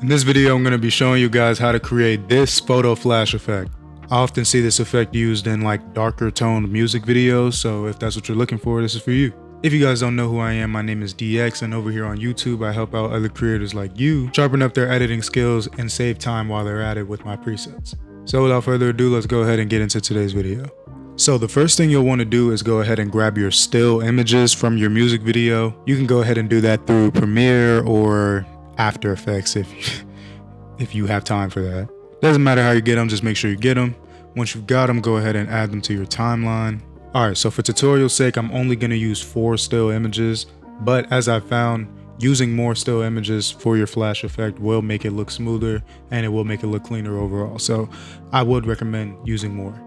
In this video, I'm going to be showing you guys how to create this photo flash effect. I often see this effect used in like darker toned music videos, so if that's what you're looking for, this is for you. If you guys don't know who I am, my name is DX, and over here on YouTube, I help out other creators like you sharpen up their editing skills and save time while they're at it with my presets. So without further ado, let's go ahead and get into today's video. So the first thing you'll want to do is go ahead and grab your still images from your music video. You can go ahead and do that through Premiere or After Effects if you have time for that. Doesn't matter how you get them, just make sure you get them. Once you've got them, go ahead and add them to your timeline. Alright, so for tutorial's sake, I'm only going to use 4 still images, but as I found, using more still images for your flash effect will make it look smoother and it will make it look cleaner overall. So I would recommend using more.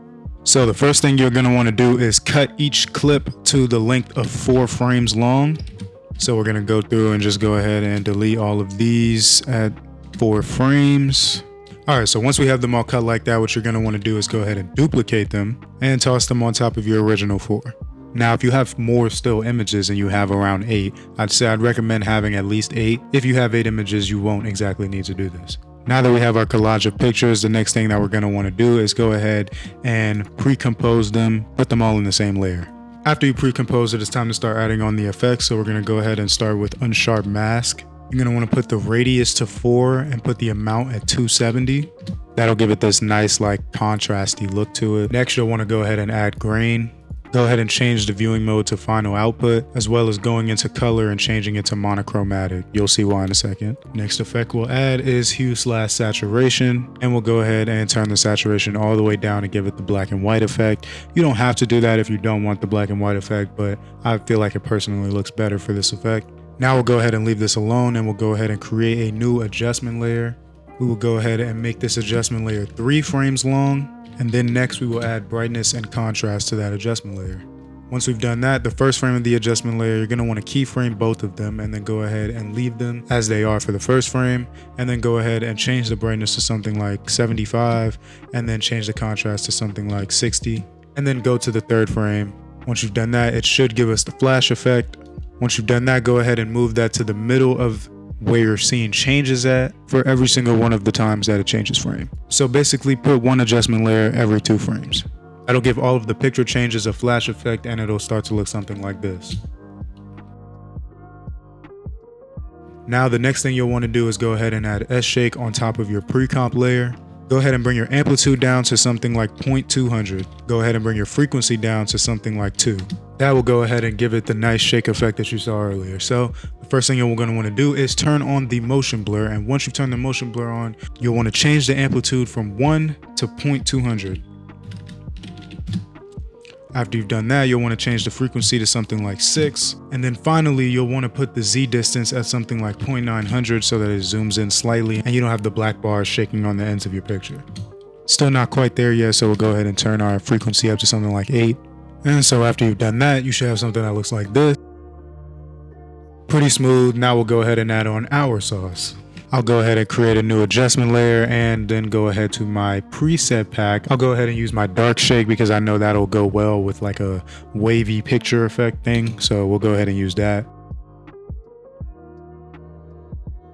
So the first thing you're going to want to do is cut each clip to the length of 4 frames long. So we're going to go through and just go ahead and delete all of these at 4 frames. Alright, so once we have them all cut like that, what you're going to want to do is go ahead and duplicate them and toss them on top of your original 4. Now, if you have more still images and you have around 8, I'd recommend having at least 8. If you have 8 images, you won't exactly need to do this. Now that we have our collage of pictures, the next thing that we're going to want to do is go ahead and pre-compose them, put them all in the same layer. After you pre-compose it, it's time to start adding on the effects. So we're going to go ahead and start with Unsharp Mask. You're going to want to put the radius to 4 and put the amount at 270. That'll give it this nice like contrasty look to it. Next, you'll want to go ahead and add grain. Go ahead and change the viewing mode to final output, as well as going into color and changing it to monochromatic. You'll see why in a second. Next effect we'll add is hue/saturation, and we'll go ahead and turn the saturation all the way down to give it the black and white effect. You don't have to do that if you don't want the black and white effect, but I feel like it personally looks better for this effect. Now we'll go ahead and leave this alone, and we'll go ahead and create a new adjustment layer. We will go ahead and make this adjustment layer 3 frames long, and then next we will add brightness and contrast to that adjustment layer. Once we've done that, the first frame of the adjustment layer, you're going to want to keyframe both of them and then go ahead and leave them as they are for the first frame, and then go ahead and change the brightness to something like 75, and then change the contrast to something like 60, and then go to the third frame. Once you've done that, it should give us the flash effect. Once you've done that, go ahead and move that to the middle of where your scene changes at for every single one of the times that it changes frame. So basically put 1 adjustment layer every 2 frames. That'll give all of the picture changes a flash effect, and it'll start to look something like this. Now the next thing you'll want to do is go ahead and add S-Shake on top of your pre-comp layer. Go ahead and bring your amplitude down to something like 0.200. Go ahead and bring your frequency down to something like 2. That will go ahead and give it the nice shake effect that you saw earlier. So the first thing you're going to want to do is turn on the motion blur. And once you turn the motion blur on, you'll want to change the amplitude from 1 to 0.200. After you've done that, you'll want to change the frequency to something like 6. And then finally, you'll want to put the Z distance at something like 0.900 so that it zooms in slightly and you don't have the black bars shaking on the ends of your picture. Still not quite there yet, so we'll go ahead and turn our frequency up to something like 8. And so after you've done that, you should have something that looks like this. Pretty smooth. Now we'll go ahead and add on our sauce. I'll go ahead and create a new adjustment layer and then go ahead to my preset pack. I'll go ahead and use my dark shake because I know that'll go well with like a wavy picture effect thing. So we'll go ahead and use that.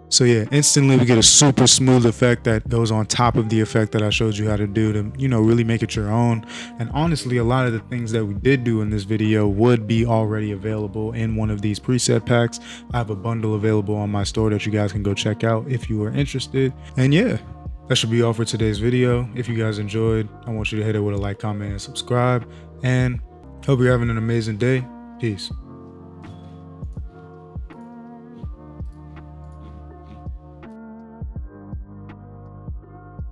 So yeah, instantly we get a super smooth effect that goes on top of the effect that I showed you how to do to, really make it your own. And honestly, a lot of the things that we did do in this video would be already available in one of these preset packs. I have a bundle available on my store that you guys can go check out if you are interested. And yeah, that should be all for today's video. If you guys enjoyed, I want you to hit it with a like, comment, and subscribe. And hope you're having an amazing day. Peace.